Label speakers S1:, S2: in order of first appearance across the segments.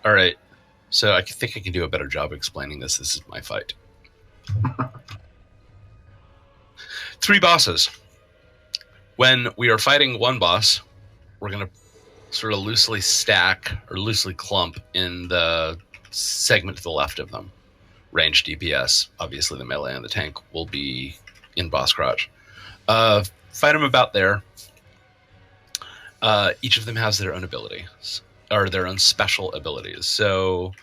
S1: All right. So I think I can do a better job explaining this. This is my fight. 3 bosses. When we are fighting one boss, we're going to sort of loosely stack or loosely clump in the segment to the left of them. Range DPS, obviously the melee and the tank will be in boss crotch. Fight them about there. Each of them has their own abilities, or their own special abilities. So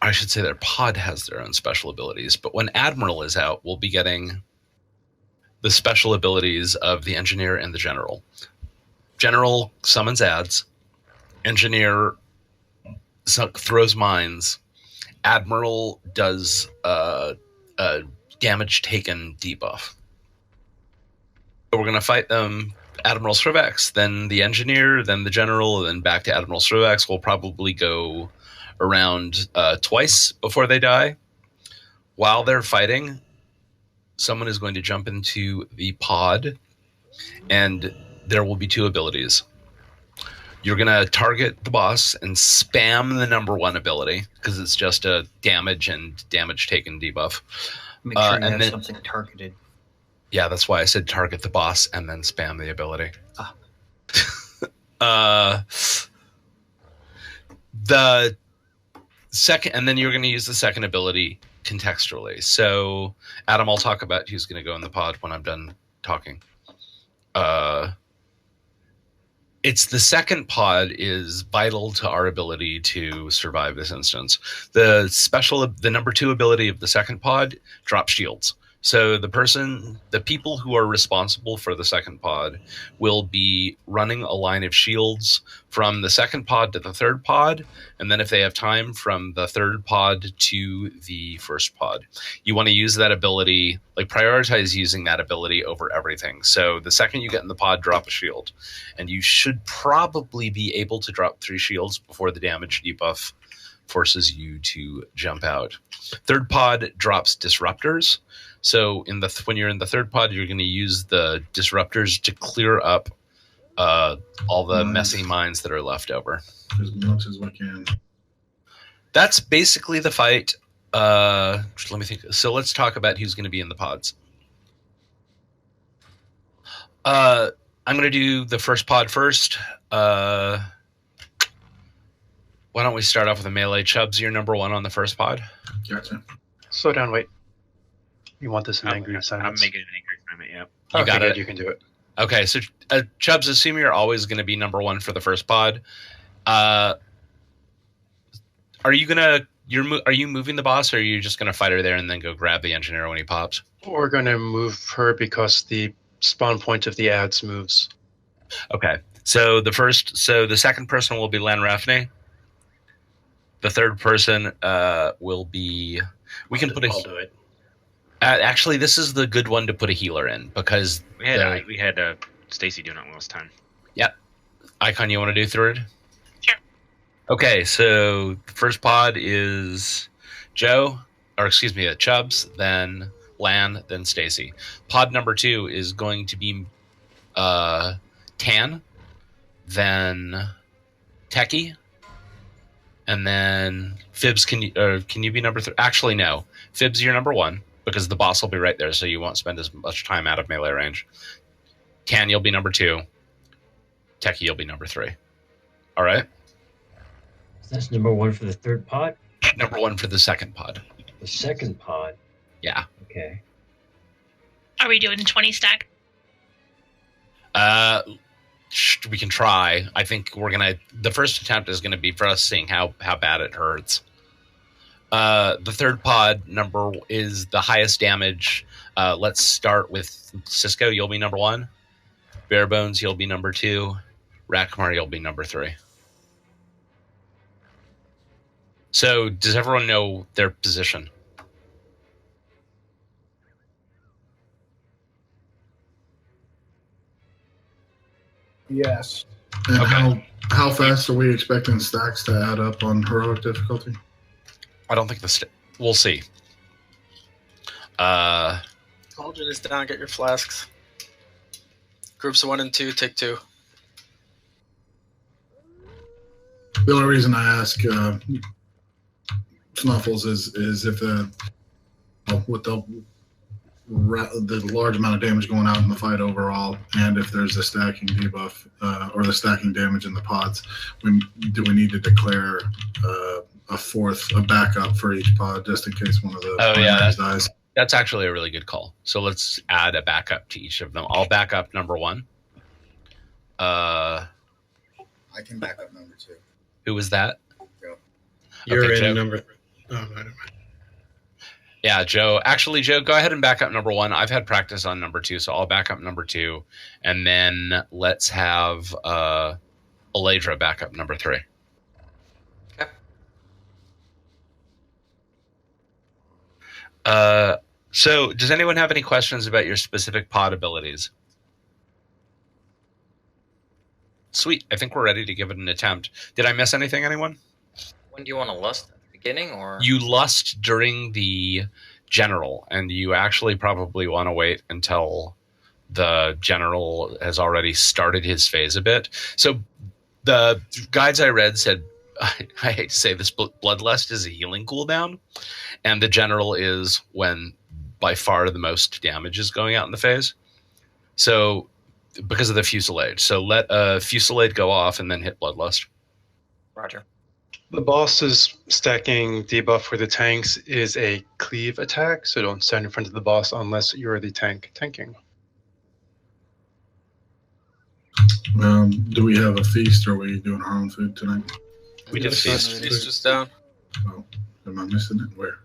S1: I should say their pod has their own special abilities, but when Admiral is out, we'll be getting the special abilities of the Engineer and the General. General summons ads. Engineer throws mines. Admiral does a damage taken debuff. So we're going to fight them Admiral Srivex, then the Engineer, then the General, then back to Admiral Srivex. We'll probably go around twice before they die. While they're fighting, someone is going to jump into the pod, and there will be 2 abilities. You're going to target the boss and spam the number 1 ability, because it's just a damage and damage taken debuff.
S2: Make sure you have something targeted.
S1: Yeah, that's why I said target the boss and then spam the ability. The second, and then you're going to use the second ability contextually. So, Adam, I'll talk about who's going to go in the pod when I'm done talking. It's the second pod is vital to our ability to survive this instance. The number 2 ability of the second pod drops shields. So the people who are responsible for the second pod will be running a line of shields from the second pod to the third pod, and then if they have time, from the third pod to the first pod. You want to use that ability, like prioritize using that ability over everything. So the second you get in the pod, drop a shield. And you should probably be able to drop 3 shields before the damage debuff forces you to jump out. Third pod drops disruptors. So when you're in the third pod, you're going to use the disruptors to clear up all the messy mines that are left over.
S3: As much as we can.
S1: That's basically the fight. Let me think. So let's talk about who's going to be in the pods. I'm going to do the first pod first. Why don't we start off with a melee? Chubbs, you're number 1 on the first pod.
S3: Gotcha.
S4: Slow down, wait. You want this in angry silence?
S5: I'm making an angry silence, yeah.
S1: You got it.
S4: You can do it.
S1: Okay, so Chubbs, assume you're always going to be number 1 for the first pod. Are you moving the boss, or are you just going to fight her there and then go grab the Engineer when he pops?
S4: We're going to move her because the spawn point of the ads moves.
S1: Okay, so the second person will be Lanrafne. The third person will be. We can put a.
S4: I'll do it.
S1: Actually, this is the good one to put a healer in, because
S5: we had Stacy doing it last time.
S1: Yep. Icon, you want to do third?
S6: Sure.
S1: Okay, so the first pod is Chubbs, then Lan, then Stacy. Pod number 2 is going to be Tan, then Techie, and then Fibs. Can you be number 3? Actually, no. Fibs, you're number 1. Because the boss will be right there, so you won't spend as much time out of melee range. Tan, you'll be number 2. Techie, you'll be number 3. All right?
S7: That's number 1 for the third pod?
S1: Number 1 for the second pod.
S7: The second pod?
S1: Yeah.
S7: Okay.
S6: Are we doing 20 stack?
S1: We can try. I think the first attempt is gonna be for us seeing how bad it hurts. The third pod number is the highest damage. Let's start with Cisco. You'll be number 1. Barebones, you'll be number 2. Rackmar, you'll be number 3. So, does everyone know their position?
S3: Yes. And
S1: Okay.
S3: how fast are we expecting stacks to add up on heroic difficulty?
S1: I don't think we'll see.
S8: Cauldron is down. Get your flasks. Groups 1 and 2, take 2.
S3: The only reason I ask Snuffles is if with the large amount of damage going out in the fight overall, and if there's a stacking debuff or the stacking damage in the pods, do we need to declare a backup for each pod just in case one of the primaries dies?
S1: That's actually a really good call. So let's add a backup to each of them. I'll back up number 1.
S9: I can back up number 2.
S1: Who was that?
S9: Joe.
S10: You're in
S1: Joe.
S10: number. Oh, no, never mind.
S1: Yeah, Joe. Actually, Joe, go ahead and back up number 1. I've had practice on number 2, so I'll back up number 2, and then let's have Eladra back up number 3.
S8: Okay.
S1: So, does anyone have any questions about your specific pod abilities? Sweet. I think we're ready to give it an attempt. Did I miss anything, anyone?
S2: When do you want to lust? At the beginning, or
S1: You lust during the general, and you actually probably want to wait until the general has already started his phase a bit. So the guides I read said, I hate to say this, but bloodlust is a healing cooldown, and the general is when by far the most damage is going out in the phase. So because of the fusillade. So let a fusillade go off and then hit bloodlust.
S2: Roger.
S4: The boss's stacking debuff for the tanks is a cleave attack, so don't stand in front of the boss unless you're the tank tanking.
S3: Do we have a feast, or are we doing our own food tonight?
S1: We did a feast.
S8: Feast was down.
S3: Oh, am I missing it? Where?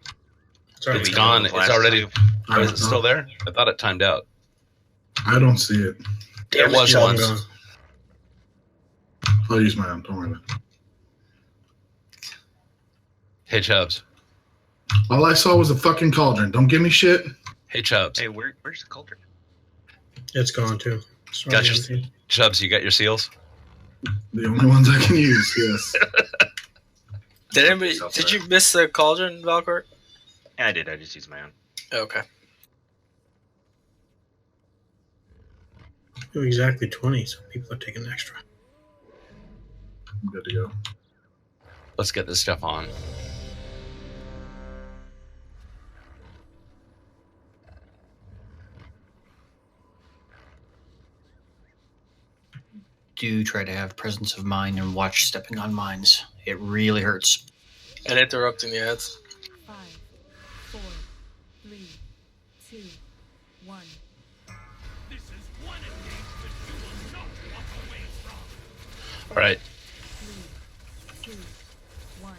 S10: Sorry.
S1: It's gone. It's already.
S3: I
S1: Is it still there? I thought it timed out.
S3: I don't see it.
S1: It was
S10: Gone.
S1: once.
S3: I'll use my own. Don't worry about it.
S1: Hey, Chubbs.
S3: All I saw was a fucking cauldron. Don't give me shit.
S1: Hey, Chubbs.
S5: Hey, where's the cauldron?
S10: It's gone too. Sorry,
S1: Gotcha.
S10: Anthony.
S1: Chubbs, you got your seals?
S3: The only ones I can use, yes.
S8: Did you miss the cauldron, Valcourt?
S5: Yeah, I did. I just used my own.
S8: Okay.
S10: Oh, exactly 20, so people are taking extra.
S3: I'm good to go.
S1: Let's get this stuff on.
S2: Do try to have presence of mind and watch stepping on mines. It really hurts.
S8: And interrupting the ads.
S11: 5, 4, 3, 2, 1.
S12: This is one engagement you will not walk away from.
S1: All right.
S11: 3, 2, 1.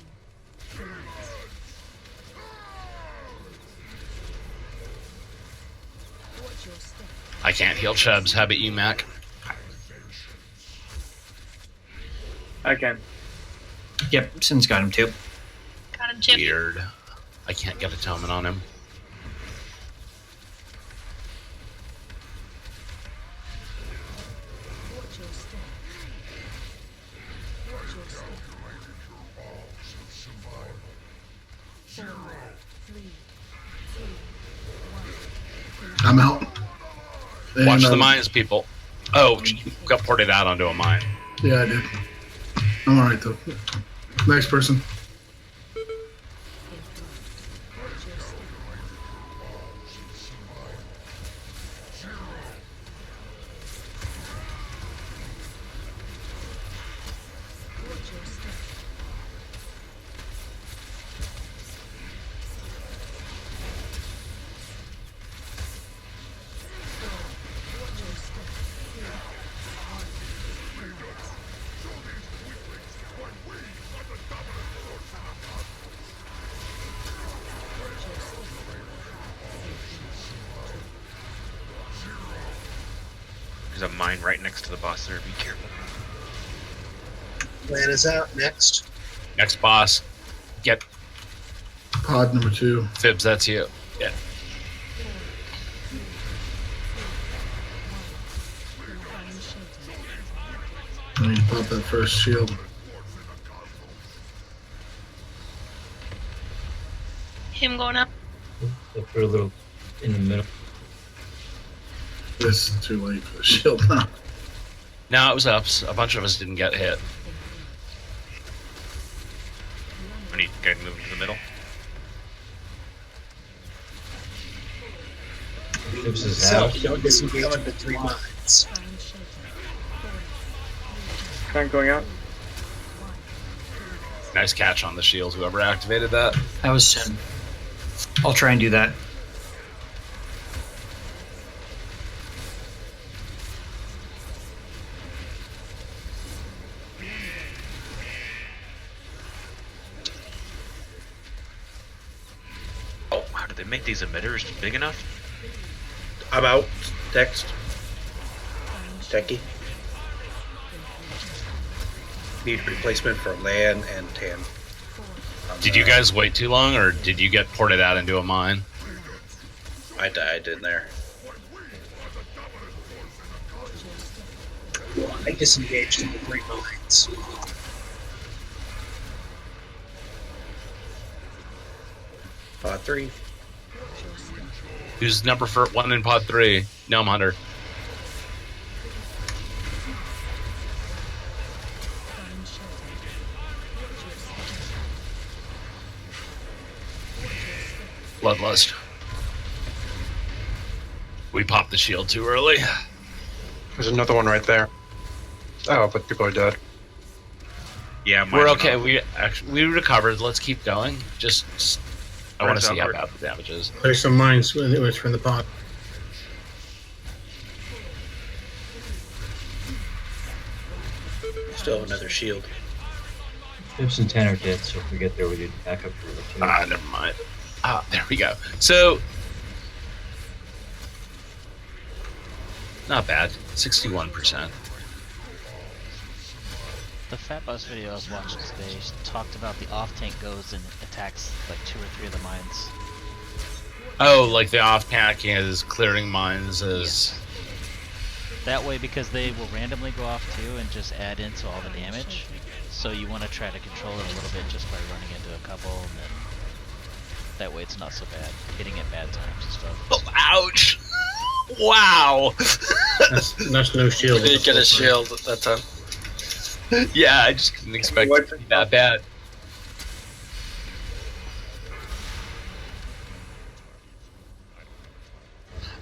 S11: Watch your step.
S1: I can't heal Chubbs. How about you, Mac?
S13: I can.
S2: Yep, Sin's got him too.
S6: Got him too.
S1: Weird. I can't get atonement on him.
S11: Watch your step. Watch your step. 4, 3, 2, 1.
S3: I'm out. And,
S1: Watch the mines, people. Oh, you got ported out onto a mine.
S3: Yeah, I did. I'm alright, though. Next person.
S5: There's a mine right next to the boss there. Be careful.
S13: Plan is out. Next.
S1: Next boss. Get
S3: Pod number 2.
S1: Fibs, that's you. Yeah.
S3: I need to pop that first shield.
S6: Him going up.
S7: Look for a little in the middle.
S3: This is too late for the shield now.
S1: No, it was ups. A bunch of us didn't get hit.
S5: I need to move to the middle.
S7: Gives his
S13: So,
S7: house.
S13: don't disengage with the 3 mines.
S14: Tank going out.
S1: Nice catch on the shield, whoever activated that.
S2: That was Sin. I'll try and do that.
S5: Oh, how did they make these emitters big enough?
S10: I'm out. Text. Techie. Need replacement for land and tan.
S1: Did you guys wait too long, or did you get ported out into a mine?
S10: I died in there.
S13: I disengaged in the 3 mines.
S10: Pod 3.
S1: Who's number 1 in pod 3? Gnome Hunter. Bloodlust. We popped the shield too early.
S4: There's another one right there. Oh, but people are dead.
S5: Yeah,
S1: We're okay. We recovered. Let's keep going. I want to see how bad the damage is.
S10: There's some mines when it was from the pod. Still have another shield.
S7: Gibbs and Tanner dead, so if we get there, we need backup for the two.
S1: Never mind. There we go. So, not bad. 61%.
S15: The Fat Bus video I was watching today talked about the off-tank goes and attacks like 2 or 3 of the mines.
S1: Oh, like the off-tank is clearing mines as...
S15: That way, because they will randomly go off too and just add into all the damage. So you want to try to control it a little bit just by running into a couple, and then that way it's not so bad. Hitting at bad times and stuff.
S1: Oh, ouch! Wow!
S10: That's no shield.
S8: He didn't get a shield at that time.
S1: Yeah, I just didn't expect it to be that bad.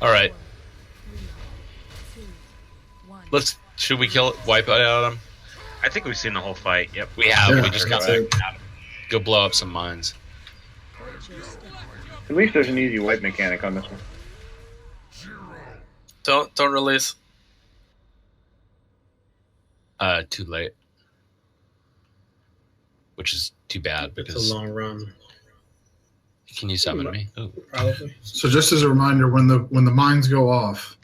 S1: All right. Should we wipe out him?
S5: I think we've seen the whole fight. Yep.
S1: We have.
S3: Yeah,
S1: We just got to go blow up some mines.
S14: At least there's an easy wipe mechanic on this one.
S8: Don't release.
S1: Too late. Which is too bad because
S10: It's a long run.
S1: Can you summon me? Ooh.
S10: Probably.
S3: So just as a reminder, when the mines go off,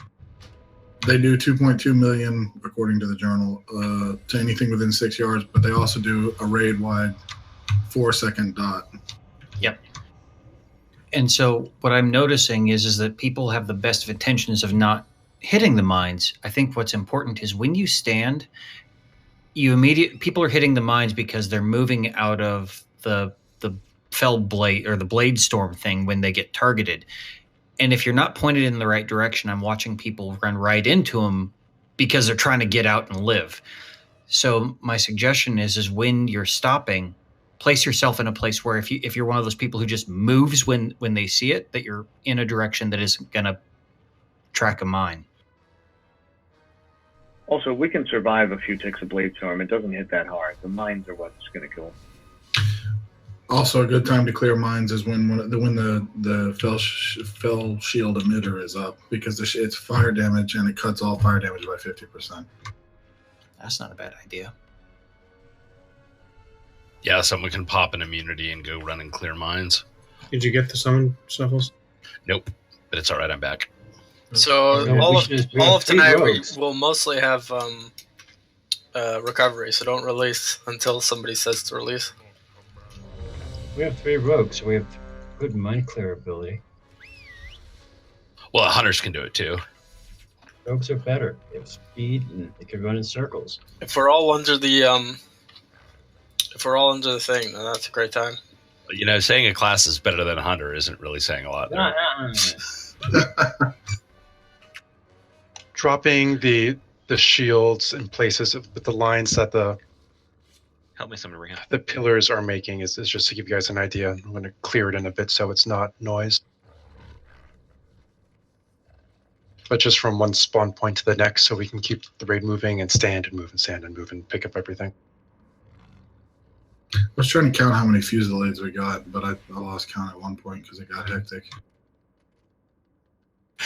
S3: they do 2.2 million according to the journal to anything within 6 yards, but they also do a raid-wide 4-second dot.
S2: Yep. And so what I'm noticing is that people have the best of intentions of not hitting the mines. I think what's important is when you stand, people are hitting the mines because they're moving out of the fell blade or the blade storm thing when they get targeted. And if you're not pointed in the right direction, I'm watching people run right into them because they're trying to get out and live. So my suggestion is when you're stopping, place yourself in a place where if you're one of those people who just moves when they see it, that you're in a direction that isn't going to track a mine.
S14: Also, we can survive a few ticks of blade storm. It doesn't hit that hard. The mines are what's going to kill them.
S3: Also, a good time to clear mines is when the fell shield emitter is up because it's fire damage and it cuts all fire damage by 50%.
S2: That's not a bad idea.
S1: Yeah, someone can pop an immunity and go run and clear mines.
S10: Did you get the summon snuffles?
S1: Nope, but it's all right. I'm back.
S8: So
S7: Yeah,
S8: all
S7: we
S8: of tonight we
S7: rogues.
S8: will mostly have recovery. So don't release until somebody says to release.
S7: We have 3 rogues, so we have good mind clear ability.
S1: Well, hunters can do it too.
S7: Rogues are better. They have speed and they can run in circles.
S8: If we're all under the thing, then that's a great time.
S1: You know, saying a class is better than a hunter isn't really saying a lot. There.
S4: Dropping the shields in places with the lines that the
S5: Help me summon Rehab.
S4: The pillars are making is just to give you guys an idea. I'm going to clear it in a bit so it's not noise. But just from one spawn point to the next, so we can keep the raid moving and stand and move and stand and move and pick up everything.
S3: I was trying to count how many Fusillades we got, but I lost count at one point because it got hectic.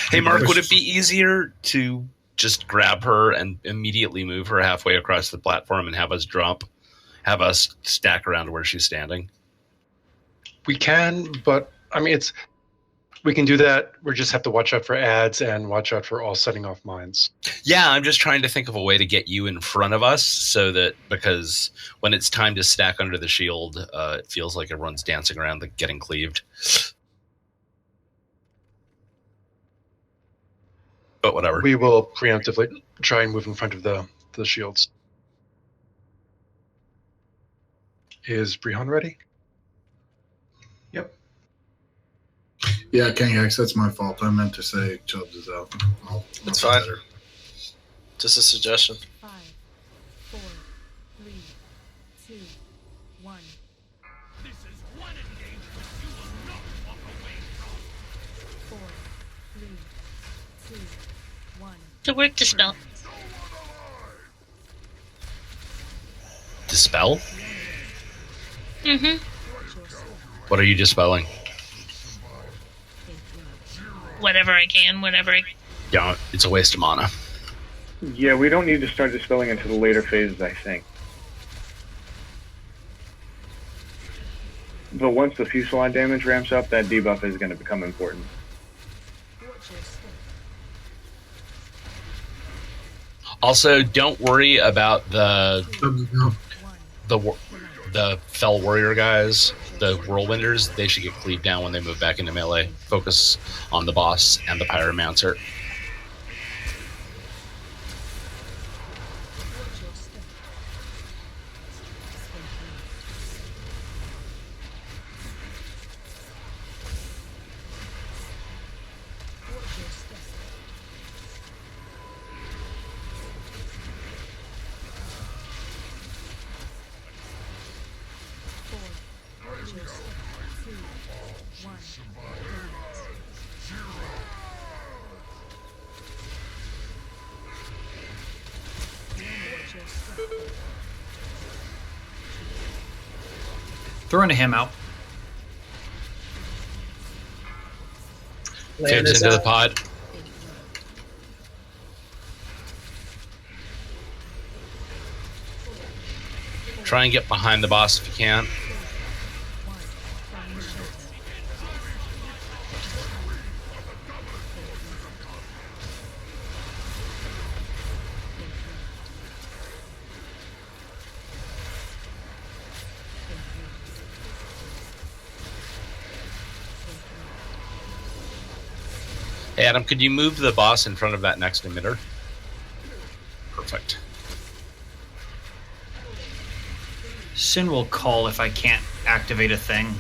S1: Hey, Mark, would it be easier to just grab her and immediately move her halfway across the platform and have us stack around where she's standing?
S4: We can, but I mean, we can do that. We just have to watch out for ads and watch out for all setting off mines.
S1: Yeah, I'm just trying to think of a way to get you in front of us so that, because when it's time to stack under the shield, it feels like everyone's dancing around getting cleaved. But whatever.
S4: We will preemptively try and move in front of the shields. Is Brihan ready?
S10: Yep.
S3: Yeah, Kangax, that's my fault. I meant to say Chubbs is out.
S8: It's fine. Just a suggestion.
S11: 5, 4, 3, 2, 1.
S12: This is one engagement you will not walk away from.
S11: 4, 3, 2, 1.
S6: To work dispel.
S1: Dispel?
S6: Mm-hmm.
S1: What are you dispelling?
S6: Whatever I can, whatever I...
S1: Yeah, it's a waste of mana.
S14: Yeah, we don't need to start dispelling until the later phases, I think. But once the Fusillade damage ramps up, that debuff is going to become important.
S1: Also, don't worry about the Fell Warrior guys, the Whirlwinders. They should get cleaved down when they move back into melee. Focus on the boss and the Pyromancer.
S2: Throwing a him out.
S1: Fibs into the pod. Try and get behind the boss if you can. Hey, Adam, could you move the boss in front of that next emitter? Perfect.
S2: Sin will call if I can't activate a thing.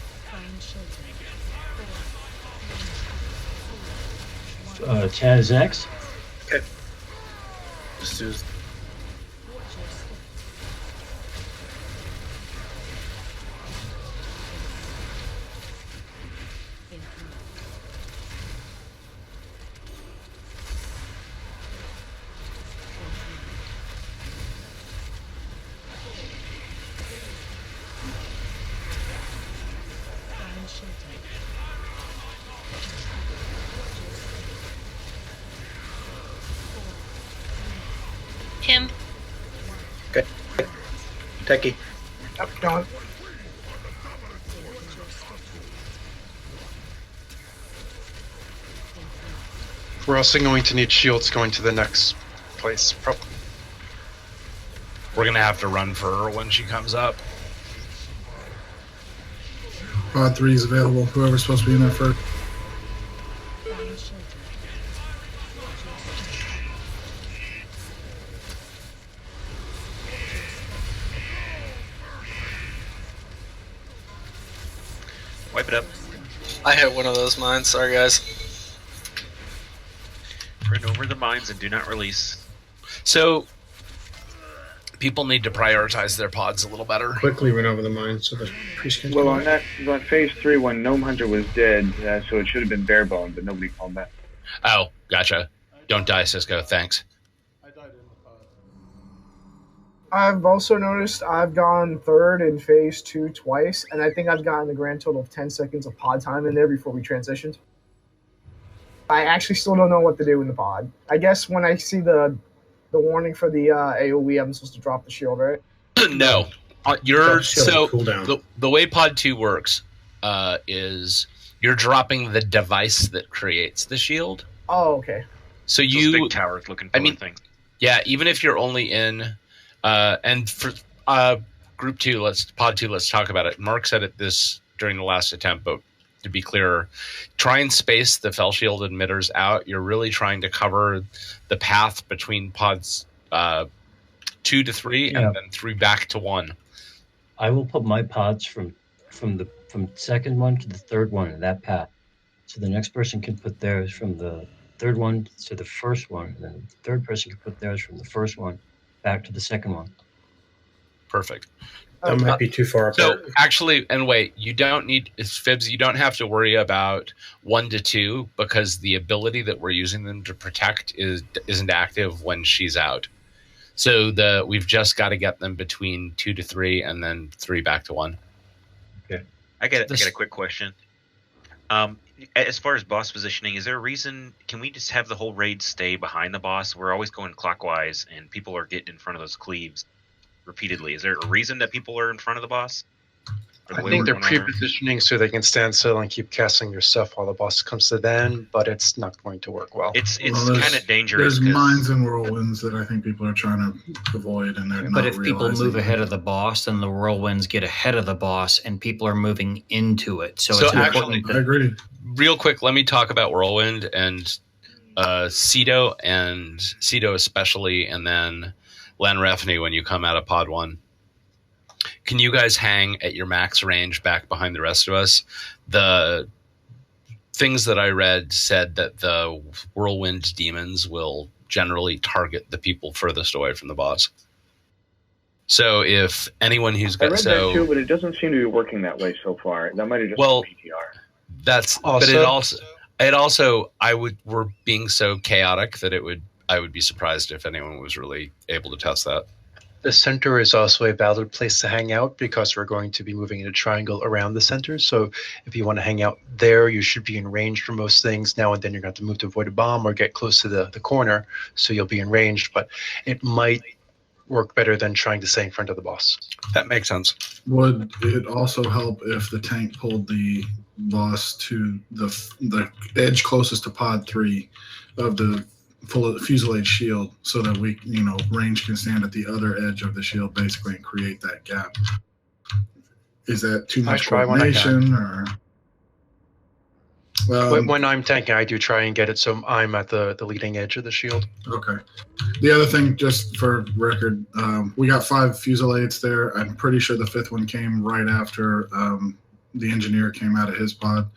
S7: Chaz X.
S10: Okay. Let's do this.
S6: Him.
S10: Okay. Techie. Up, dog.
S4: We're also going to need shields going to the next place.
S1: We're going to have to run for her when she comes up.
S3: Pod 3 is available. Whoever's supposed to be in there first.
S5: Wipe it up.
S8: I hit one of those mines. Sorry, guys.
S5: Run over the mines and do not release.
S1: So, people need to prioritize their pods a little better.
S16: Quickly run over the mines so the priest can.
S14: Well, on that phase 3, when Gnome Hunter was dead, so it should have been Barebone, but nobody called that.
S1: Oh, gotcha. Don't die, Cisco. Thanks.
S17: I've also noticed I've gone third in phase 2 twice, and I think I've gotten a grand total of 10 seconds of pod time in there before we transitioned. I actually still don't know what to do in the pod. I guess when I see the warning for the AoE, I'm supposed to drop the shield, right?
S1: No. You're so
S16: cooldown.
S1: The way pod 2 works is you're dropping the device that creates the shield.
S17: Oh, okay.
S1: So
S5: Those
S1: you
S5: big towers looking for thing.
S1: Yeah, even if you're only in and for group 2, pod 2, let's talk about it. Mark said it during the last attempt, but to be clearer, try and space the fell shield emitters out. You're really trying to cover the path between pods 2 to 3 and then 3 back to 1.
S7: I will put my pods from second one to the third one in that path. So the next person can put theirs from the third one to the first one, and then the third person can put theirs from the first one back to the second one.
S1: Perfect.
S16: That might be too far apart.
S1: So actually, and wait, you don't need Fibs. You don't have to worry about 1 to 2 because the ability that we're using them to protect isn't active when she's out. So we've just got to get them between 2 to 3 and then 3 back to 1.
S7: Okay.
S5: I got a quick question. As far as boss positioning, is there a reason? Can we just have the whole raid stay behind the boss? We're always going clockwise, and people are getting in front of those cleaves repeatedly. Is there a reason that people are in front of the boss?
S4: I think they're pre-positioning so they can stand still and keep casting your stuff while the boss comes to them, but it's not going to work well.
S5: It's kind of dangerous.
S3: There's mines and whirlwinds that I think people are trying to avoid, and they're not.
S2: But if people move ahead of the boss, then the whirlwinds get ahead of the boss, and people are moving into it. So it's
S1: actually,
S2: important.
S3: I agree.
S1: Real quick, let me talk about whirlwind and Cedo especially, and then Lanrefni when you come out of pod 1. Can you guys hang at your max range back behind the rest of us? The things that I read said that the whirlwind demons will generally target the people furthest away from the boss. So if anyone who's got
S14: I read that too, but it doesn't seem to be working that way so far. That might have just been PTR.
S1: That's
S4: also,
S1: we're being so chaotic that I would be surprised if anyone was really able to test that.
S4: the center is also a valid place to hang out because we're going to be moving in a triangle around the center. So if you want to hang out there, you should be in range for most things. Now and then you're going to have to move to avoid a bomb or get close to the corner, so you'll be in range. But it might work better than trying to stay in front of the boss.
S1: That makes sense.
S3: Would it also help if the tank pulled the boss to the edge closest to pod 3 of the fuselage shield, so that we, range can stand at the other edge of the shield basically and create that gap? Is that too much coordination, or?
S4: When I'm tanking, I do try and get it so I'm at the leading edge of the shield.
S3: Okay. The other thing, just for record, we got 5 fusillades there. I'm pretty sure the 5th one came right after the engineer came out of his pod.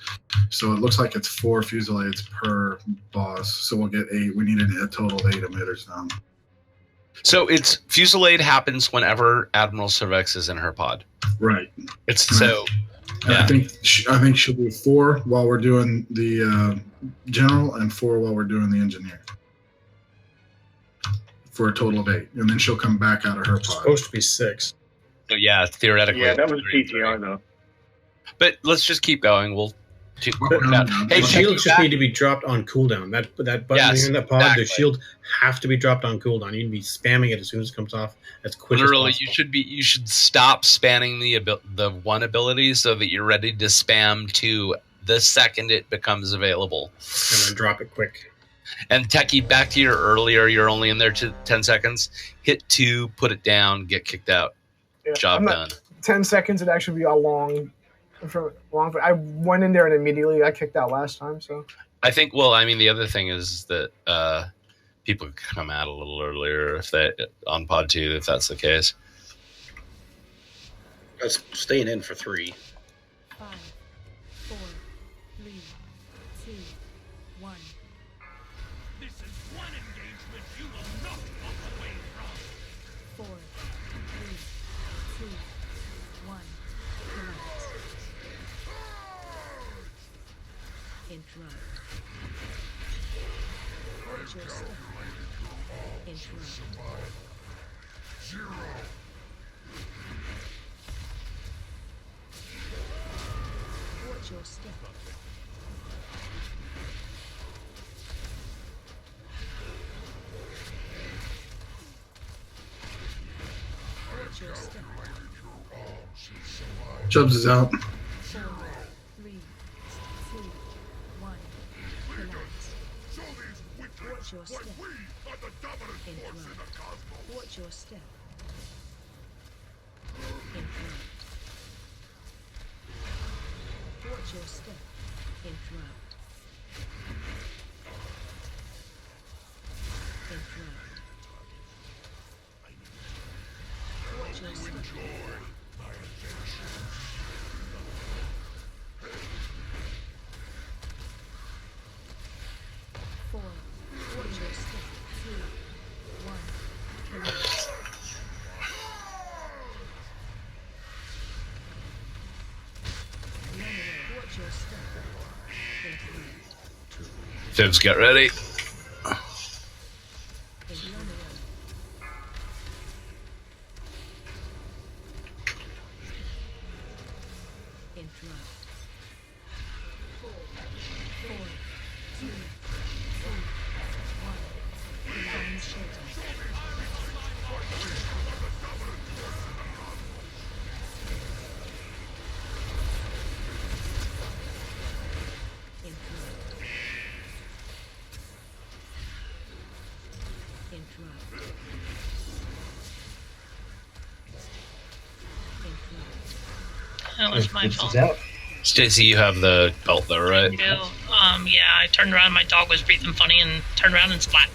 S3: So it looks like it's 4 fusillades per boss. So we'll get 8. We need a total of 8 emitters down.
S1: So it's fusillade happens whenever Admiral Cervex is in her pod.
S3: Right.
S1: It's so.
S3: Yeah. I think she'll do 4 while we're doing the general and 4 while we're doing the engineer, for a total of 8, and then she'll come back out of her pod.
S16: It's supposed to be 6.
S1: So yeah, theoretically.
S14: Yeah, that was PTR though.
S1: But let's just keep going. We'll
S16: Hey, the shield just need to be dropped on cooldown. That button in that pod, exactly. The shield have to be dropped on cooldown. You need to be spamming it as soon as it comes off, as quick
S1: Literally,
S16: as possible.
S1: you should stop spamming the one ability so that you're ready to spam 2 the second it becomes available.
S16: And then drop it quick.
S1: And Techie, back to your earlier, you're only in there to 10 seconds. Hit 2, put it down, get kicked out.
S17: Yeah,
S1: Job done.
S17: 10 seconds would actually be a long. I went in there and immediately got kicked out last time. So
S1: I think. Well, I mean, the other thing is that people could come out a little earlier if they on pod 2 if that's the case.
S10: That's staying in for 3.
S11: 5, 4, 3, 2, 1.
S12: This is one engagement you will not walk away from.
S11: 4, Interrupt. Watch your step. Interrupt. Watch your step. Watch your step.
S3: Chubbs is out.
S11: 4, 3, 2, 1. Collapse. Watch your step. Interrupt. Watch your step. Interrupt. Watch your step. Interrupt. Interrupt. Watch your step. Four. Watch your step. 2, 1. Collapse. Watch your step. Interrupt.
S1: Fibs, get ready.
S11: Interrupt. 4, 2, 1. Divine shelter.
S6: That was my fault.
S1: Stacy, you have the belt though, right?
S6: I do. Yeah, I turned around, my dog was breathing funny, and turned around and splat.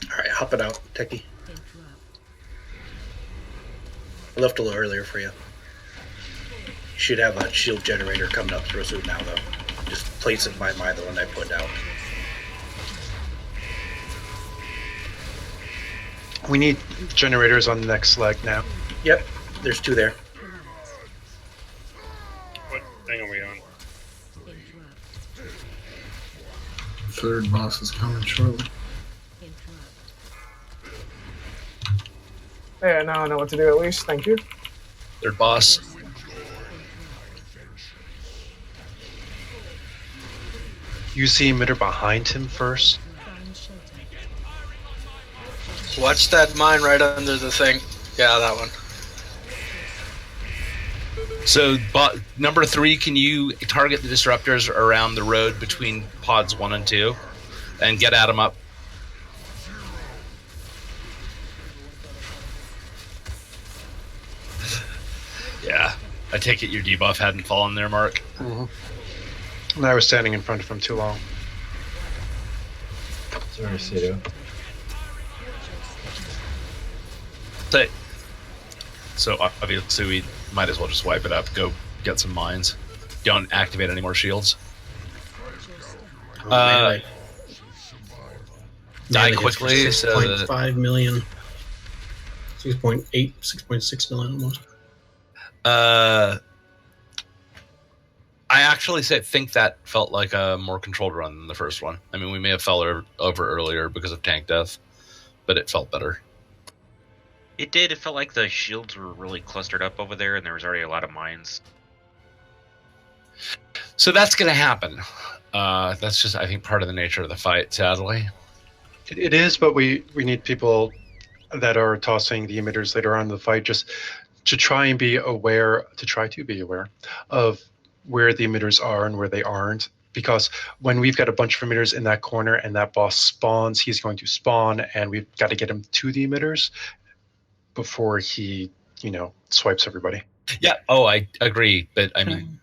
S10: All right, hop it out, Techie. I left a little earlier for you. You should have a shield generator coming up through soon now, though. Just place it by the one I put out.
S4: We need generators on the next leg now.
S10: Yep, there's 2 there.
S16: What thing are we on?
S3: Third boss is coming shortly.
S17: Yeah, now I know what to do at least. Thank you.
S1: Third boss.
S4: You see emitter behind him first.
S8: Watch that mine right under the thing. Yeah, that one.
S1: So, number 3, can you target the disruptors around the road between pods 1 and 2 and get Adam up? Yeah, I take it your debuff hadn't fallen there, Mark.
S4: And I was standing in front of him too long.
S7: Sorry, Cito.
S1: So obviously we might as well just wipe it up, go get some mines. Don't activate any more shields. Die quickly. So
S16: 6.5 million. 6.8, 6.6 million almost.
S1: I actually think that felt like a more controlled run than the first one. I mean, we may have fell over earlier because of tank death, but it felt better.
S5: It did. It felt like the shields were really clustered up over there, and there was already a lot of mines.
S1: So that's going to happen. That's just, I think, part of the nature of the fight, sadly.
S4: It is, but we need people that are tossing the emitters later on in the fight just to try to be aware of where the emitters are and where they aren't. Because when we've got a bunch of emitters in that corner and that boss spawns, he's going to spawn, and we've got to get him to the emitters before he, swipes everybody.
S1: Yeah. Oh, I agree. But I mean,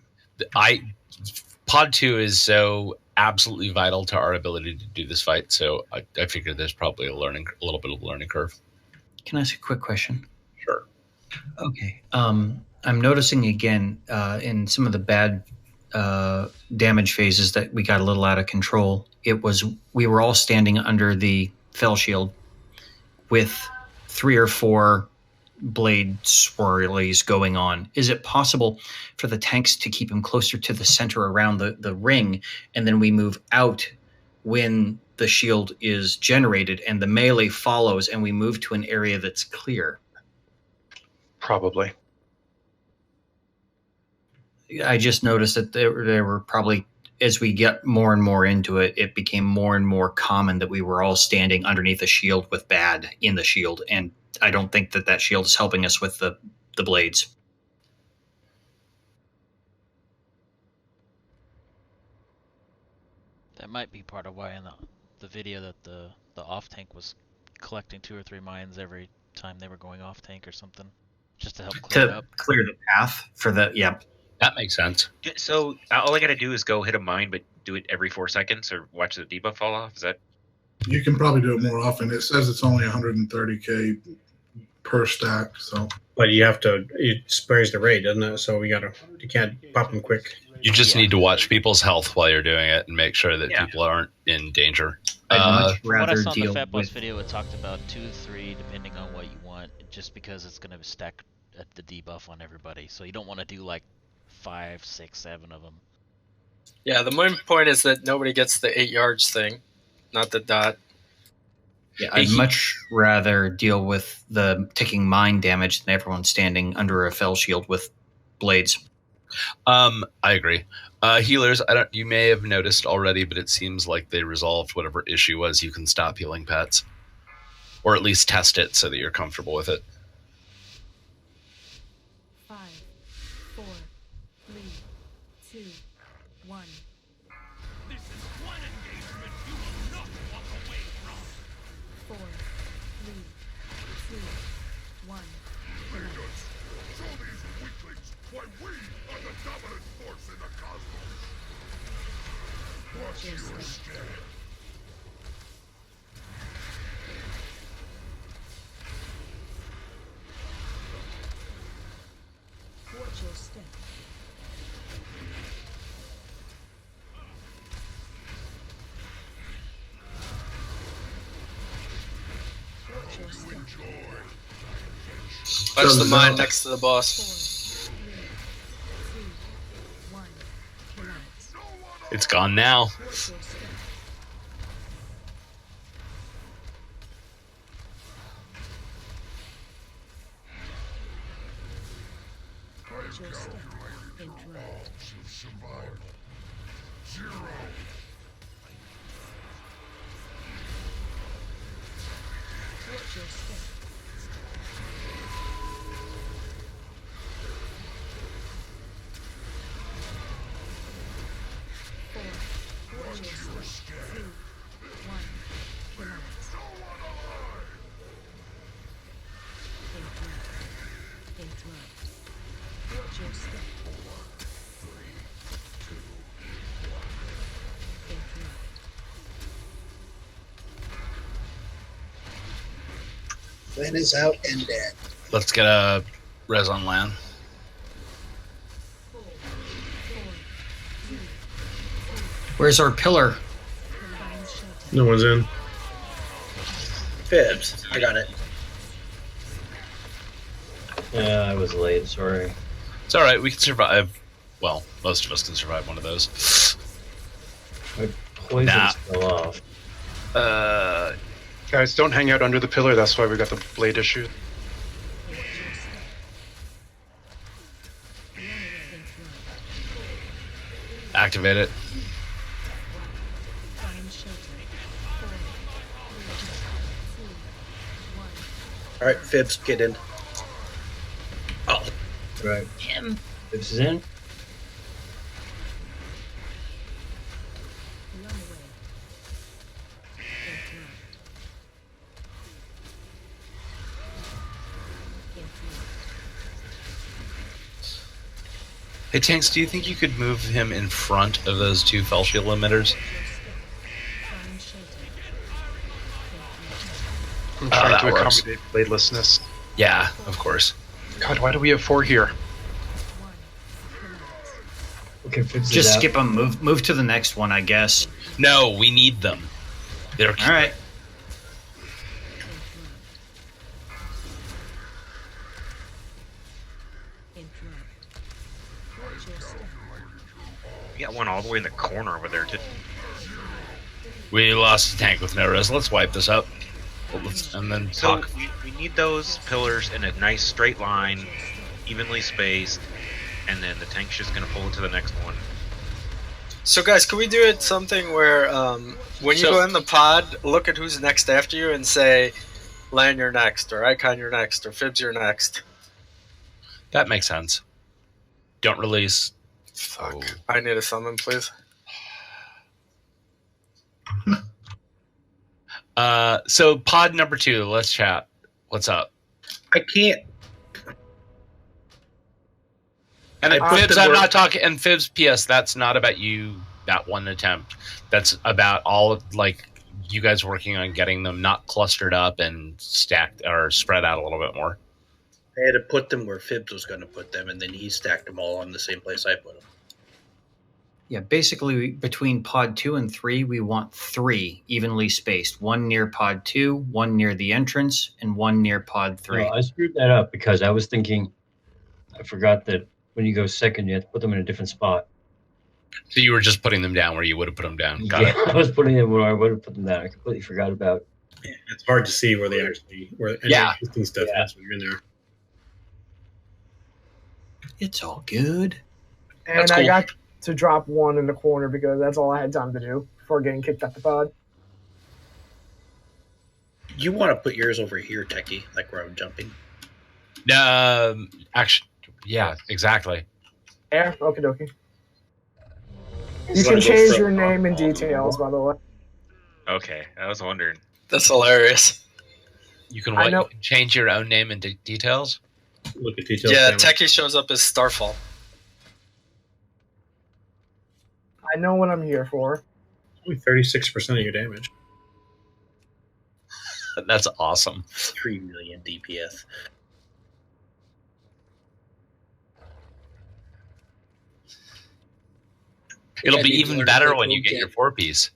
S1: Pod 2 is so absolutely vital to our ability to do this fight. So I figured there's probably a little bit of a learning curve.
S2: Can I ask a quick question?
S1: Sure.
S2: Okay. I'm noticing again in some of the bad damage phases that we got a little out of control. We were all standing under the fell shield with 3 or 4 blade swirlies going on. Is it possible for the tanks to keep him closer to the center around the ring, and then we move out when the shield is generated and the melee follows, and we move to an area that's clear?
S4: Probably.
S2: I just noticed that there were probably, as we get more and more into it, it became more and more common that we were all standing underneath a shield with bad in the shield, and I don't think that shield is helping us with the blades.
S15: That might be part of why in the video that the off tank was collecting 2 or 3 mines every time they were going off tank or something, just to help clear it up.
S2: Clear the path for the
S1: That makes sense.
S5: So all I gotta do is go hit a mine, but do it every 4 seconds, or watch the debuff fall off. Is that?
S3: You can probably do it more often. It says it's only 130k per stack, so.
S16: But it sprays the raid, doesn't it? So you can't pop them quick.
S1: You just need to watch people's health while you're doing it and make sure that people aren't in danger.
S2: I'd much
S15: From what I
S2: rather
S15: saw in the
S2: deal
S15: Fat Boss
S2: with.
S15: video, it talked about 2 to 3, depending on what you want, just because it's going to stack the debuff on everybody. So you don't want to do like 5, 6, 7 of them.
S8: Yeah, the main point is that nobody gets the 8 yards thing, not the dot.
S2: Yeah, I'd much rather deal with the ticking mine damage than everyone standing under a fell shield with blades.
S1: I agree. Healers, you may have noticed already, but it seems like they resolved whatever issue was. You can stop healing pets, or at least test it so that you're comfortable with it.
S11: 5, 4, 3, 2, 1.
S12: This is one engagement you will not walk away from.
S11: 4, 3, 2, 1.
S12: Show these weaklings why we are the dominant force in the cosmos. Watch your step.
S11: Watch your step. Watch your step.
S8: Watch the mine next to the boss.
S11: 4, 3, 2, 1. Kill out.
S1: It's gone now.
S11: Watch your step. Watch your step. Interrupt.
S12: Survival. 0.
S11: Watch your step. Watch your step. 2, 1. Kill out. Interrupt. Watch your step. Interrupt.
S13: Flynn is out and dead.
S1: Let's get a res on land.
S11: 4, 4, 3,
S2: Where's our pillar?
S11: combined shelter.
S16: No one's in.
S10: Fibs, I got it.
S7: Yeah, I was late. Sorry.
S1: It's all right. We can survive. Well, most of us can survive one of those.
S7: My poison's still off.
S4: Guys, don't hang out under the pillar. That's why we got the blade issue.
S1: Activate it.
S11: Find shelter. 4, 3, 2, 1.
S10: All right, Fibs, get in. Oh,
S7: Right.
S6: Him.
S7: This is in.
S11: Run away. Interrupt.
S1: Hey, Tanks, do you think you could move him in front of those 2 fell shield emitters?
S11: Find shelter.
S4: I'm trying
S1: that
S4: to
S1: works.
S4: accommodate bladelessness.
S1: Yeah, of course.
S4: God, why do we have 4 here?
S7: Okay, Fibs
S2: Just
S7: is out.
S2: skip them. Move to the next one, I guess.
S1: No, we need them. They're
S2: All right.
S5: We got one all the way in the corner over there, too.
S1: We lost a tank with no res. Let's wipe this up. And then
S5: So
S1: talk.
S5: we need those pillars in a nice straight line, evenly spaced, and then the tank's just going to pull it to the next one.
S8: So guys, can we do it something where when you go in the pod, look at who's next after you and say, Lan, you're next, or Icon, you're next, or Fibs, you're next.
S1: That makes sense. Don't release.
S8: Fuck. Oh. I need a summon, please.
S1: So pod number 2, let's chat. What's up?
S10: I can't.
S1: And Fibs, I'm not talking. And Fibs, P.S. That's not about you. That one attempt. That's about all like you guys working on getting them not clustered up and stacked or spread out a little bit more.
S10: I had to put them where Fibs was going to put them, and then he stacked them all on the same place I put them.
S2: Yeah, basically between pod 2 and 3, we want 3 evenly spaced. 1 near pod 2, 1 near the entrance, and 1 near pod 3.
S7: No, I screwed that up because I was thinking, I forgot that when you go second, you have to put them in a different spot.
S1: So you were just putting them down where you would have put them down. Got it.
S7: I was putting them where I would have put them down. I completely forgot about.
S16: Yeah, it's hard to see where they actually where any existing stuff is when you're in there.
S2: It's all good.
S17: And I got to drop 1 in the corner because that's all I had time to do before getting kicked out the pod.
S10: You want to put yours over here, Techie, like where I'm jumping.
S1: Actually, yeah, exactly.
S17: Yeah, okie dokie. You can change your name and details, by the way.
S5: Okay, I was wondering.
S8: That's hilarious.
S1: You can what? You can change your own name and details?
S16: Look at details.
S8: Yeah, Techie shows up as Starfall.
S17: I know what I'm here for.
S16: Only 36% of your damage.
S1: That's awesome.
S10: 3 million DPS.
S1: It'll be even better when you get your 4-piece.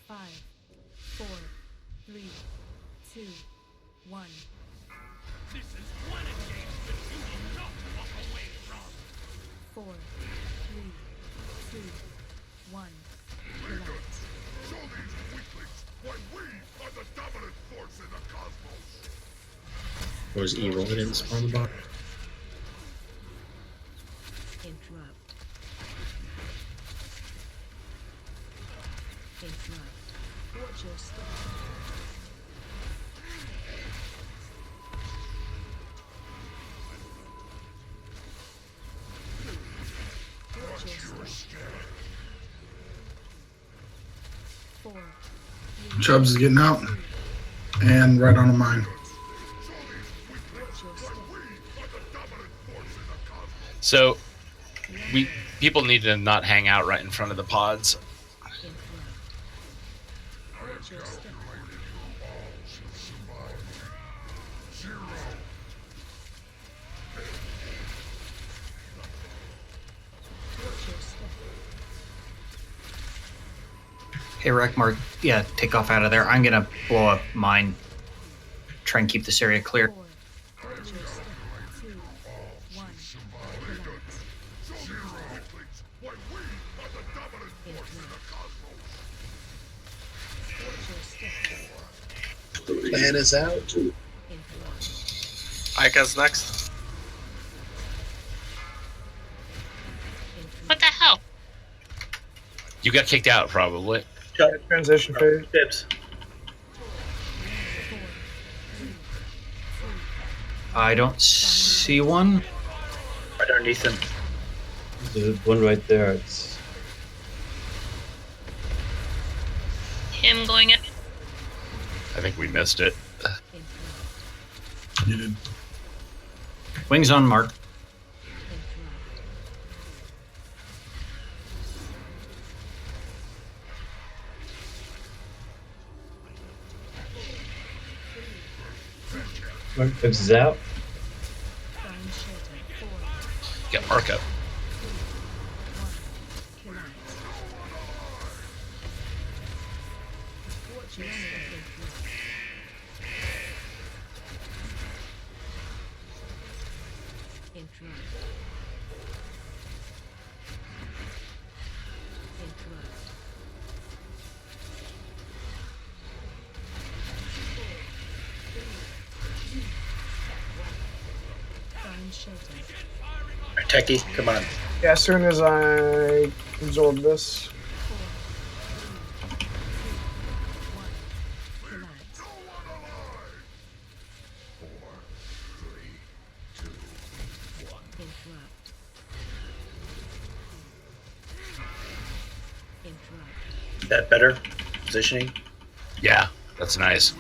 S11: Five, four, three, two, one.
S12: This is one engagement you will not walk away from.
S11: 4, 3, 2, 1. Relax.
S12: Show these weaklings why we are the dominant force in the cosmos.
S16: Was evil? It didn't spawn the bot.
S11: Interrupt. Interrupt. Watch your step. Watch your step. 4.
S3: Chubbs is getting out. And right on a mine.
S1: So people need to not hang out right in front of the pods.
S2: Hey, Rekmar, yeah, take off out of there. I'm going to blow up mine. Try and keep this area clear.
S13: Plan is out.
S8: Ika's next.
S6: What the hell?
S1: You got kicked out, probably.
S17: Transition phase.
S10: Fibs.
S2: I don't see one.
S10: Right underneath him.
S7: There's one right there. It's
S6: Him going in.
S1: I think we missed it.
S3: You did.
S2: Wings on mark.
S7: Fibs is out.
S1: Arco.
S10: Techie, come on.
S17: Yeah, as soon as I absorb this.
S10: That better positioning?
S1: Yeah, that's nice.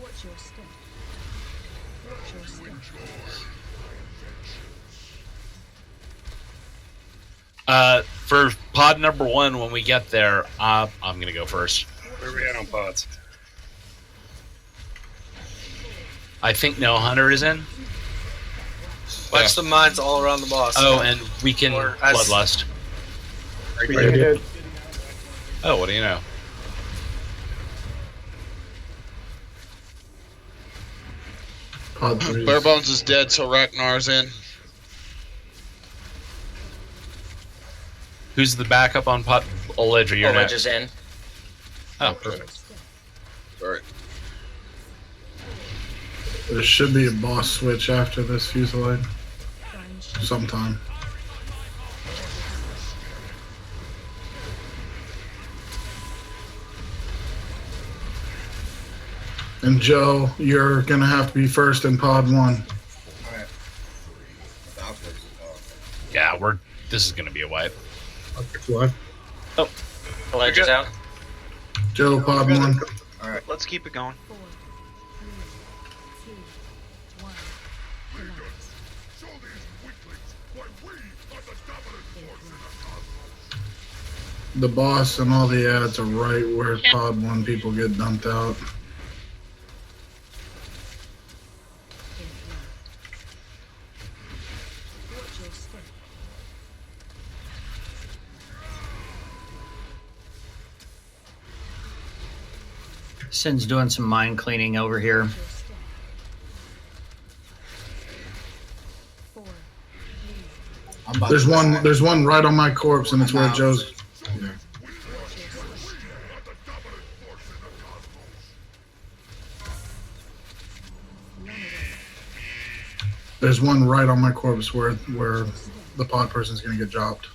S11: Watch your step. Watch your step.
S1: For pod number 1, when we get there, I'm going to go first.
S18: Where are we at on pods?
S1: I think no hunter is in.
S8: Watch the mines all around the boss.
S1: Oh, and we can bloodlust. Oh, what do you know?
S19: Barebones is dead, so Ragnar's in.
S1: Who's the backup on pot? Oledra, you're not.
S20: Oledra's in.
S1: Oh, perfect.
S19: Sorry.
S3: There should be a boss switch after this Fusillade. Sometime. And Joe, you're gonna have to be first in pod 1.
S1: Yeah, this is gonna be a wipe.
S3: What?
S1: Oh,
S20: Oledra's out.
S3: Joe, pod 1.
S5: All right, let's keep it going.
S3: The boss and all the ads are right where pod 1 people get dumped out.
S2: Sin's doing some mine cleaning over here.
S3: There's one right on my corpse, and it's where Joe's. Yeah. There's one right on my corpse where the pod person's gonna get dropped.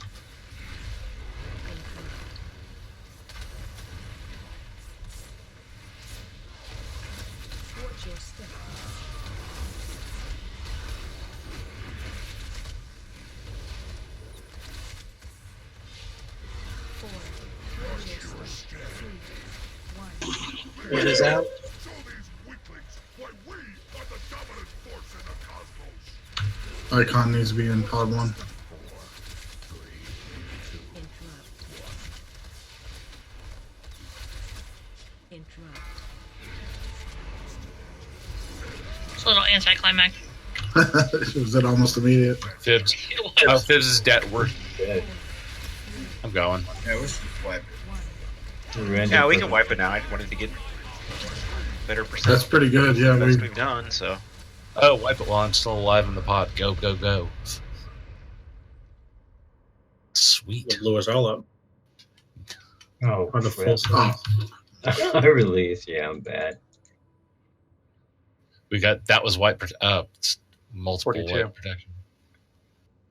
S13: It is out.
S3: Icon needs to be in pod 1.
S6: It's a little anticlimactic.
S3: Was it almost immediate?
S1: Fibs. Oh, Fibs is dead. We're dead. I'm going.
S9: Yeah, let's just wipe
S5: it. Yeah, we can wipe it now. I wanted to get better percent.
S3: That's pretty good. Yeah,
S5: we've done so.
S1: Oh, wipe it while I'm still alive in the pot. Go, go, go. Sweet.
S16: It blew us all up.
S7: Oh,
S16: on the full
S7: I release. Yeah, I'm bad.
S1: We got that was white. Multiple
S4: 42.
S1: white protection.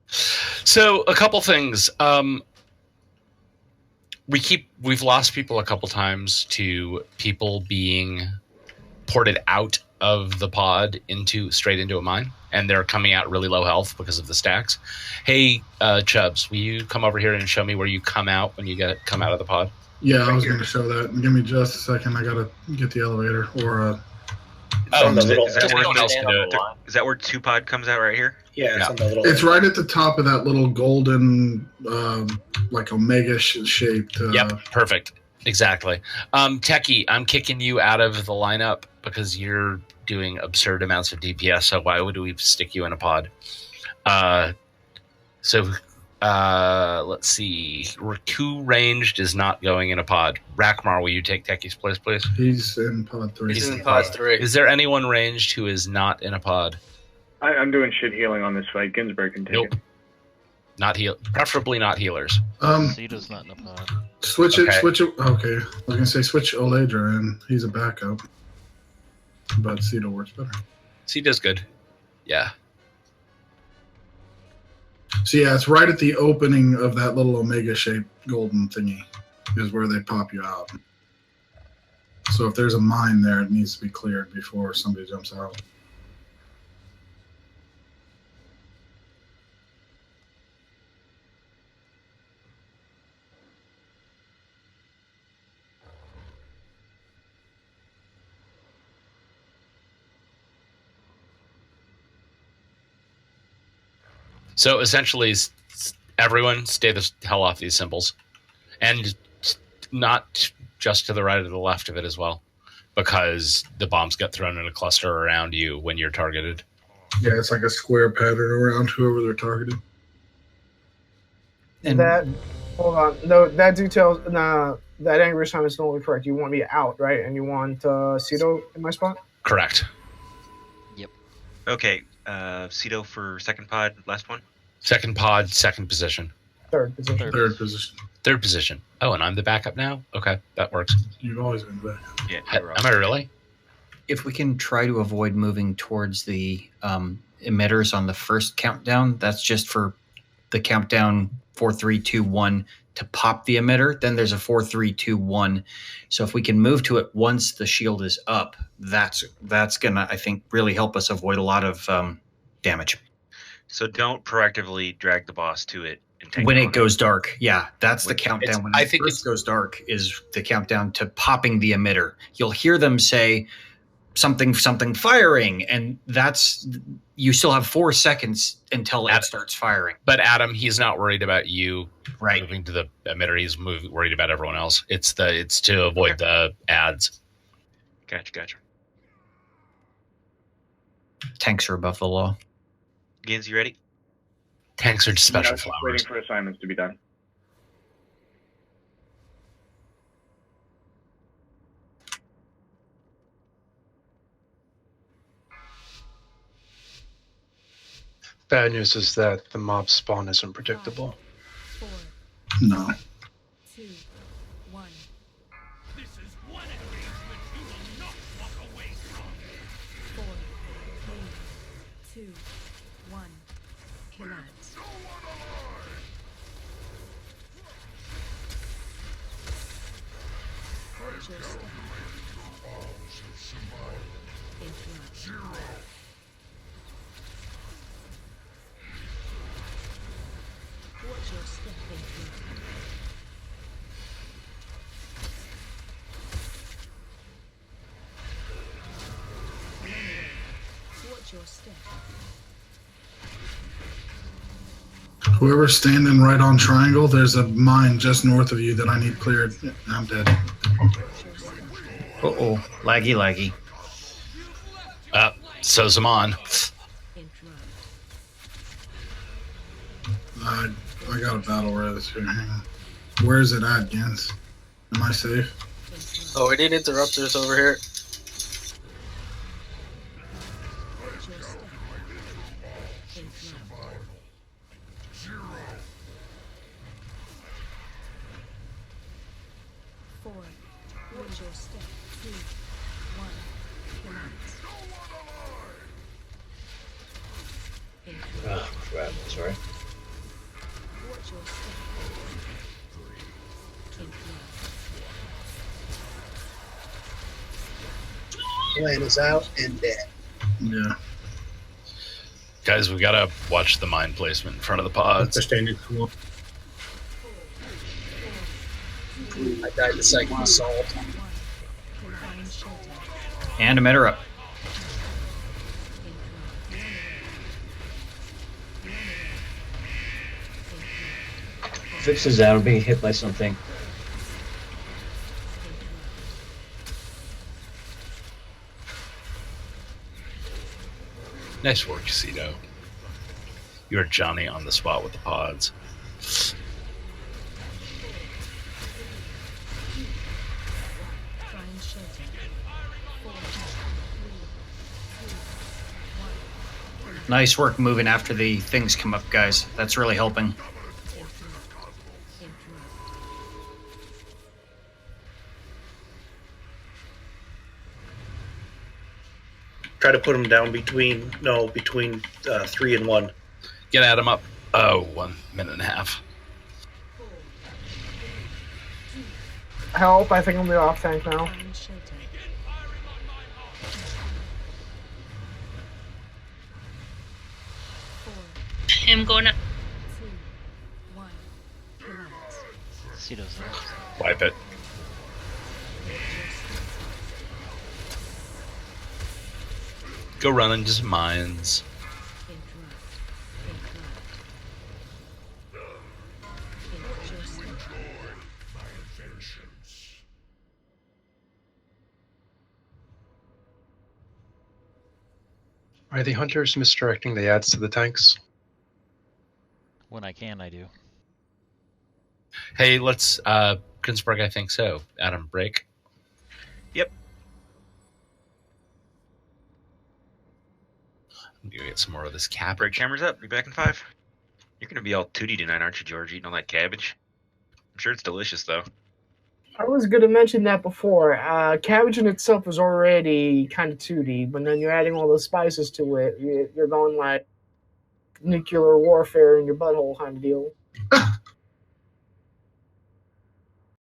S1: So a couple things. We've lost people a couple times to people being ported out of the pod straight into a mine, and they're coming out really low health because of the stacks. Hey, Chubbs, will you come over here and show me where you come out when you come out of the pod?
S3: Yeah, I was going to show that. Give me just a second. I got to get the elevator or
S10: From the little.
S5: Is that where 2-pod comes out right here?
S10: Yeah, it's on the little.
S3: It's right at the top of that little golden, like omega shaped.
S1: Yep, perfect. Exactly. Techie, I'm kicking you out of the lineup because you're doing absurd amounts of DPS, so why would we stick you in a pod? Let's see. Raku ranged is not going in a pod. Rackmar, will you take Techie's place, please?
S3: He's in pod 3.
S8: He's in pod 3.
S1: Is there anyone ranged who is not in a pod?
S14: I'm doing shit healing on this fight. Ginsburg can take it.
S1: Not preferably not healers.
S15: Cito's not in a pod.
S3: Switch it. Okay. I was going to say switch Oledra in. He's a backup. But Cito works better.
S1: Cito's good. Yeah.
S3: So yeah, it's right at the opening of that little omega-shaped golden thingy is where they pop you out. So if there's a mine there, it needs to be cleared before somebody jumps out.
S1: So essentially, everyone stay the hell off these symbols, and not just to the right or the left of it as well, because the bombs get thrown in a cluster around you when you're targeted.
S3: Yeah, it's like a square pattern around whoever they're targeting.
S17: And that, hold on, no, that details, that angry time is totally correct. You want me out, right? And you want Cito in my spot?
S1: Correct.
S5: Yep. Okay, Cito for second pod, last one?
S1: Second pod, second position.
S17: Third position.
S1: Third position. Oh, and I'm the backup now? Okay, that works.
S3: You've always been back.
S5: Yeah.
S1: Am I really?
S2: If we can try to avoid moving towards the emitters on the first countdown, that's just for the countdown 4, 3, 2, 1 to pop the emitter. Then there's a 4, 3, 2, 1. So if we can move to it once the shield is up, that's gonna, I think, really help us avoid a lot of damage.
S5: So don't proactively drag the boss to it.
S2: When it goes dark, yeah, that's the countdown. When it first goes dark is the countdown to popping the emitter. You'll hear them say something firing, and that's, you still have 4 seconds until it starts firing.
S1: But Adam, he's not worried about you moving to the emitter. He's worried about everyone else. It's to avoid the ads.
S5: Gotcha.
S2: Tanks are above the law.
S5: Gins, you ready?
S1: Tanks are just special
S14: just
S1: flowers.
S14: waiting for assignments to be done.
S4: Bad news is that the mob spawn isn't predictable.
S11: 4,
S3: No.
S11: 2, 1.
S12: This is one engagement you will not walk away from.
S11: 4, 3, 2, 1. Command. Watch your step. Interrupt. Watch your step. Interrupt. Watch your step.
S3: Whoever's standing right on triangle, there's a mine just north of you that I need cleared. I'm dead.
S2: Uh-oh. Laggy.
S1: So Zaman.
S3: I got a battle res here. Hang on. Where is it at, Gans? Am I safe?
S8: Oh, we need interrupters over here.
S7: Oh, crap. Sorry.
S10: Plan is out and dead.
S3: Yeah.
S1: Guys, we gotta watch the mine placement in front of the pods.
S16: They're standing cool.
S10: I died the second assault.
S2: And emitter up.
S7: Fix is out. I'm being hit by something.
S1: Nice work, Cito. You're Johnny on the spot with the pods.
S2: Nice work moving after the things come up, guys. That's really helping.
S10: Try to put them down between 3 and 1.
S1: Get Adam up. Oh, 1 minute and a half.
S17: Help, I think I'm the off tank now.
S6: Him going up.
S15: Cito's there.
S1: Wipe it. Go run into some mines.
S4: Are the hunters misdirecting the ads to the tanks?
S15: When I can, I do.
S1: Hey, let's Ginsburg, I think so. Adam, break.
S5: Yep.
S1: I'm gonna get some more of this cap.
S5: Break cameras up. Be back in 5. You're gonna be all tooty tonight, aren't you, George? Eating all that cabbage. I'm sure it's delicious, though.
S17: I was going to mention that before. Cabbage in itself is already kind of tooty, but then you're adding all those spices to it. You're going like nuclear warfare in your butthole kind of deal.